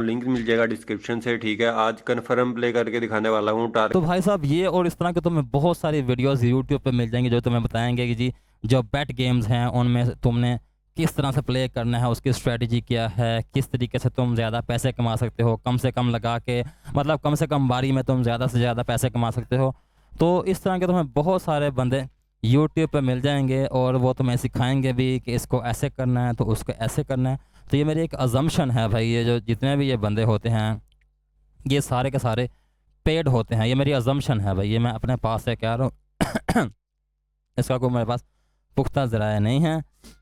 Link मिल जाएगा description से। ठीक है, आज कन्फर्म प्ले करके दिखाने वाला हूँ तो भाई साहब ये और इस तरह के तुम्हें बहुत सारी वीडियोस यूट्यूब पे मिल जाएंगी जो तुम्हें बताएंगे कि जी जो बेट गेम्स हैं उनमें तुमने किस तरह से प्ले करना है, उसकी स्ट्रेटजी क्या है, किस तरीके से तुम ज़्यादा पैसे कमा सकते हो कम से कम लगा के, मतलब कम से कम बारी में तुम ज़्यादा से ज़्यादा पैसे कमा सकते हो। तो इस तरह के तुम्हें बहुत सारे बंदे यूट्यूब पे मिल जाएंगे और वो तुम्हें सिखाएंगे भी कि इसको ऐसे करना है तो उसको ऐसे करना है। तो ये मेरी एक अजम्पशन है भाई, ये जो जितने भी ये बंदे होते हैं ये सारे के सारे पेड होते हैं। ये मेरी अजम्पशन है भाई, ये मैं अपने पास से कह रहा हूँ। इसका कोई मेरे पास पुख्ता ज़राया नहीं है।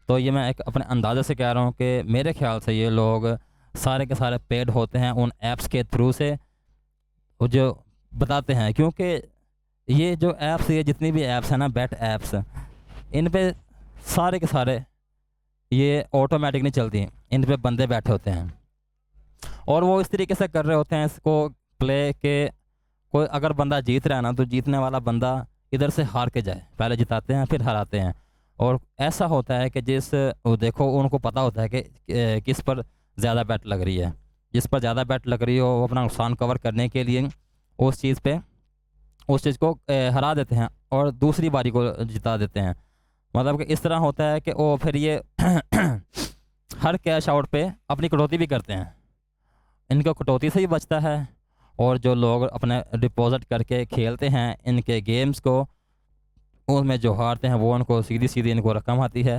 तो ये मैं एक अपने अंदाज़े से कह रहा हूँ कि मेरे ख्याल से ये लोग सारे के सारे पेड होते हैं उन ऐप्स के थ्रू से, वो जो बताते हैं। क्योंकि ये जो ऐप्स, ये जितनी भी ऐप्स हैं ना बेट ऐप्स, इन पे सारे के सारे ये ऑटोमेटिक नहीं चलती, इन पे बंदे बैठे होते हैं और वो इस तरीके से कर रहे होते हैं इसको प्ले के। कोई अगर बंदा जीत रहा है ना तो जीतने वाला बंदा इधर से हार के जाए, पहले जिताते हैं फिर हराते हैं। और ऐसा होता है कि जिस वो देखो उनको पता होता है कि किस पर ज़्यादा बैट लग रही है, जिस पर ज़्यादा बैट लग रही हो वो अपना नुकसान कवर करने के लिए उस चीज़ पे उस चीज़ को हरा देते हैं और दूसरी बारी को जिता देते हैं। मतलब कि इस तरह होता है कि वो फिर ये हर कैश आउट पे अपनी कटौती भी करते हैं, इनको कटौती से ही बचता है। और जो लोग अपने डिपॉजिट करके खेलते हैं इनके गेम्स को, उसमें जो हारते हैं वो उनको सीधी सीधी इनको रकम आती है।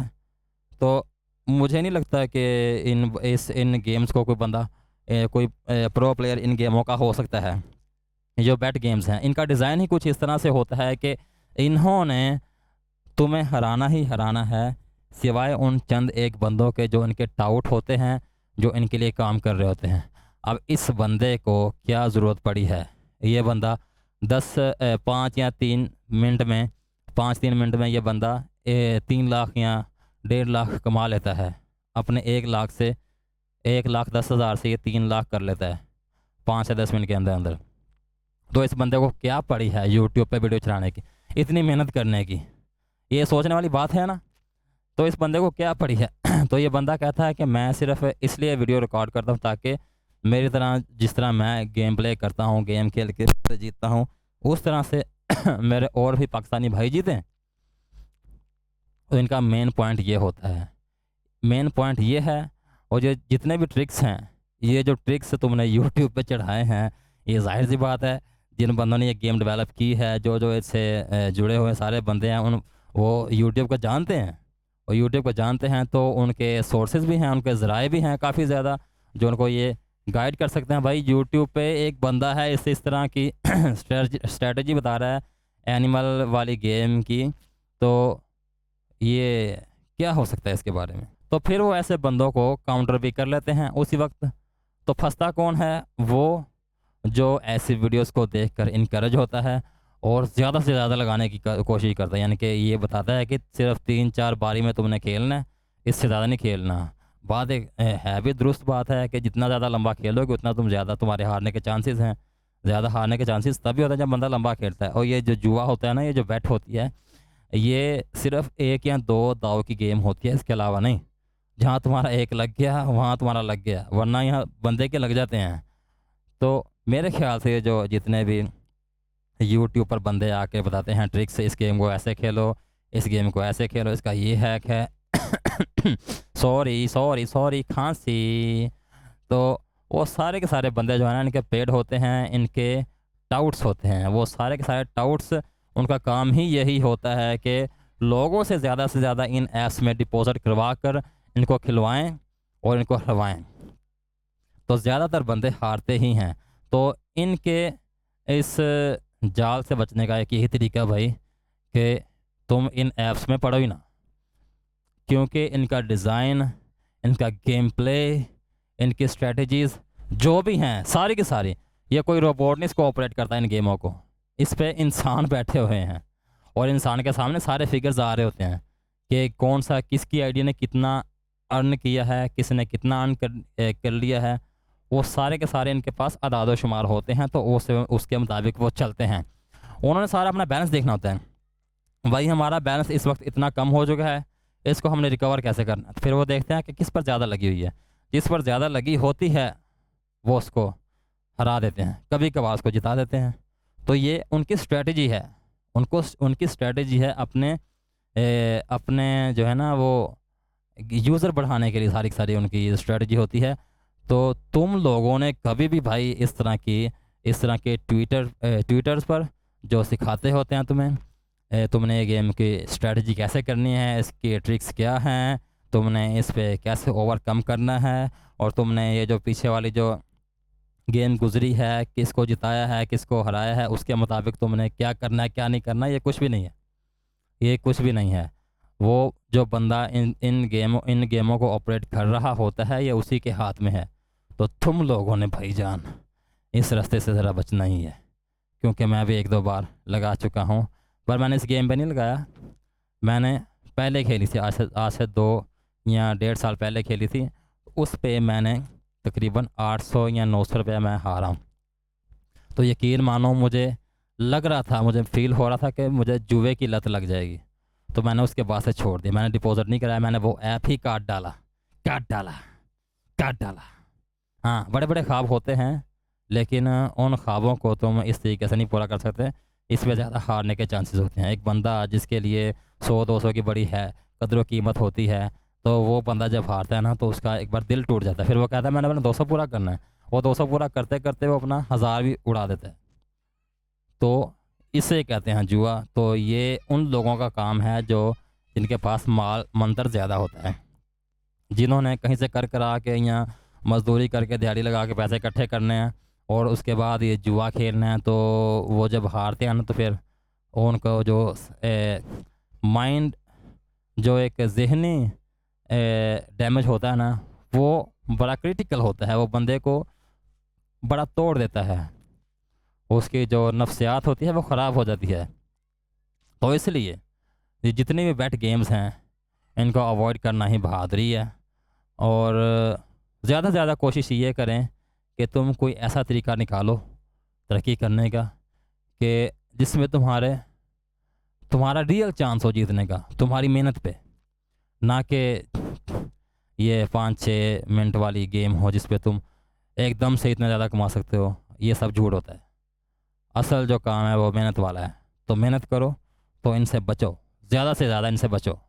तो मुझे नहीं लगता कि इन गेम्स को कोई बंदा कोई प्रो प्लेयर इन गेमों का हो सकता है। जो बैट गेम्स हैं इनका डिज़ाइन ही कुछ इस तरह से होता है कि इन्होंने तुम्हें हराना ही हराना है, सिवाय उन चंद एक बंदों के जो इनके टाउट होते हैं, जो इनके लिए काम कर रहे होते हैं। अब इस बंदे को क्या ज़रूरत पड़ी है, ये बंदा 5 या 3 मिनट में 5-3 मिनट में ये बंदा 3 लाख या 1.5 लाख कमा लेता है। अपने 1 लाख से 1,10,000 से ये 3 लाख कर लेता है 5 या 10 मिनट के अंदर अंदर। तो इस बंदे को क्या पड़ी है यूट्यूब पे वीडियो चलाने की, इतनी मेहनत करने की, ये सोचने वाली बात है ना। तो इस बंदे को क्या पड़ी है तो ये बंदा कहता है कि मैं सिर्फ इसलिए वीडियो रिकॉर्ड करता हूँ ताकि मेरी तरह, जिस तरह मैं गेम प्ले करता हूँ, गेम खेल के जीतता हूँ, उस तरह से मेरे और भी पाकिस्तानी भाई जीतें। तो इनका मेन पॉइंट ये होता है, मेन पॉइंट ये है। और जो जितने भी ट्रिक्स हैं, ये जो ट्रिक्स तुमने यूट्यूब पे चढ़ाए हैं, ये जाहिर सी बात है जिन बंदों ने ये गेम डेवलप की है, जो जो इससे जुड़े हुए सारे बंदे हैं, उन वो यूट्यूब को जानते हैं। और यूट्यूब को जानते हैं तो उनके सोर्सेज भी हैं, उनके ज़राए भी हैं काफ़ी ज़्यादा जो उनको ये गाइड कर सकते हैं। भाई यूट्यूब पे एक बंदा है इससे इस तरह की स्ट्रेटजी बता रहा है एनिमल वाली गेम की, तो ये क्या हो सकता है इसके बारे में। तो फिर वो ऐसे बंदों को काउंटर भी कर लेते हैं उसी वक्त। तो फंसता कौन है, वो जो ऐसी वीडियोस को देखकर इनकरेज होता है और ज़्यादा से ज़्यादा लगाने की कोशिश करता है। यानी कि ये बताता है कि सिर्फ 3-4 बारी में तुमने खेलना है, इससे ज़्यादा नहीं खेलना। बात एक है भी दुरुस्त बात है कि जितना ज़्यादा लंबा खेलोगे उतना तुम ज़्यादा तुम्हारे हारने के चांसेस हैं। ज़्यादा हारने के चांसेस तभी होता है जब बंदा लंबा खेलता है। और ये जो जुआ होता है ना, ये जो बैट होती है, ये सिर्फ 1 या 2 दाव की गेम होती है, इसके अलावा नहीं। जहाँ तुम्हारा एक लग गया वहाँ तुम्हारा लग गया, वरना यहाँ बंदे के लग जाते हैं। तो मेरे ख्याल से जो जितने भी यूट्यूब पर बंदे आके बताते हैं ट्रिक्स, इस गेम को ऐसे खेलो, इस गेम को ऐसे खेलो, इसका ये हैक है सॉरी सॉरी सॉरी खांसी। तो वो सारे के सारे बंदे जो है ना, इनके पेड होते हैं, इनके टाउट्स होते हैं। वो सारे के सारे टाउट्स, उनका काम ही यही होता है कि लोगों से ज़्यादा इन ऐप्स में डिपॉजिट करवा कर इनको खिलवाएं और इनको हरवाएं। तो ज़्यादातर बंदे हारते ही हैं। तो इनके इस जाल से बचने का एक यही तरीका भाई कि तुम इन ऐप्स में पढ़ो ही ना, क्योंकि इनका डिज़ाइन, इनका गेम प्ले, इनकी स्ट्रेटजीज़ जो भी हैं सारी की सारी, ये कोई रोबोट नहीं इसको ऑपरेट करता इन गेमों को। इस पे इंसान बैठे हुए हैं और इंसान के सामने सारे फिगर्स आ रहे होते हैं कि कौन सा, किसकी आइडिया ने कितना अर्न किया है, किसने कितना अर्न कर लिया है। वो सारे के सारे इनके पास अदाद शुमार होते हैं, तो उसके मुताबिक वो चलते हैं। उन्होंने सारा अपना बैलेंस देखना होता है। भाई हमारा बैलेंस इस वक्त इतना कम हो चुका है, इसको हमने रिकवर कैसे करना है। फिर वो देखते हैं कि किस पर ज़्यादा लगी हुई है। जिस पर ज़्यादा लगी होती है वो उसको हरा देते हैं, कभी कभार उसको जिता देते हैं। तो ये उनकी स्ट्रेटजी है, उनकी स्ट्रेटजी है अपने जो है ना वो यूज़र बढ़ाने के लिए, सारी की सारी उनकी स्ट्रेटजी होती है। तो तुम लोगों ने कभी भी भाई इस तरह के ट्विटर्स पर जो सिखाते होते हैं तुम्हें, तुमने ये गेम की स्ट्रेटजी कैसे करनी है, इसकी ट्रिक्स क्या हैं, तुमने इस पे कैसे ओवरकम करना है, और तुमने ये जो पीछे वाली जो गेम गुजरी है, किसको जिताया है, किसको हराया है, उसके मुताबिक तुमने क्या करना है क्या नहीं करना, ये कुछ भी नहीं है। ये कुछ भी नहीं है। वो जो बंदा इन गेमों को ऑपरेट कर रहा होता है, ये उसी के हाथ में है। तो तुम लोगों ने भाईजान इस रास्ते से ज़रा बचना ही है, क्योंकि मैं भी 1-2 बार लगा चुका हूँ। पर मैंने इस गेम पे नहीं लगाया, मैंने पहले खेली थी, आज से 2 या 1.5 साल पहले खेली थी। उस पे मैंने तकरीबन 800 या 900 रुपये मैं हारा हूँ। तो यकीन मानो, मुझे लग रहा था, मुझे फील हो रहा था कि मुझे जुए की लत लग जाएगी। तो मैंने उसके बाद से छोड़ दिया, मैंने डिपॉजिट नहीं कराया, मैंने वो ऐप ही काट डाला, काट डाला, काट डाला। हाँ, बड़े बड़े ख्वाब होते हैं, लेकिन उन ख्वाबों को तुम इस तरीके से नहीं पूरा कर सकते, इसमें ज़्यादा हारने के चांसेस होते हैं। एक बंदा जिसके लिए 100-200 की बड़ी है कदर कीमत होती है, तो वो बंदा जब हारता है ना, तो उसका एक बार दिल टूट जाता है। फिर वो कहता है मैंने अपना 200 पूरा करना है, वो 200 पूरा करते करते वो अपना 1000 भी उड़ा देता है। तो इसे कहते हैं जुआ। तो ये उन लोगों का काम है जो जिनके पास माल मंतर ज़्यादा होता है, जिन्होंने कहीं से कर करा के या मजदूरी करके दिहाड़ी लगा के पैसे इकट्ठे करने हैं, और उसके बाद ये जुआ खेलना है। तो वो जब हारते हैं ना, तो फिर उनको जो माइंड, जो एक ज़हनी डैमेज होता है ना, वो बड़ा क्रिटिकल होता है, वो बंदे को बड़ा तोड़ देता है, उसकी जो नफ्सियात होती है वो ख़राब हो जाती है। तो इसलिए ये जितने भी बेट गेम्स हैं, इनको अवॉइड करना ही बहादुरी है। और ज़्यादा से ज़्यादा कोशिश ये करें कि तुम कोई ऐसा तरीका निकालो तरक्की करने का कि जिसमें तुम्हारा रियल चांस हो जीतने का, तुम्हारी मेहनत पे, ना कि ये 5-6 मिनट वाली गेम हो जिस पे तुम एकदम से इतना ज़्यादा कमा सकते हो। ये सब झूठ होता है, असल जो काम है वो मेहनत वाला है। तो मेहनत करो, तो इनसे बचो, ज़्यादा से ज़्यादा इनसे बचो।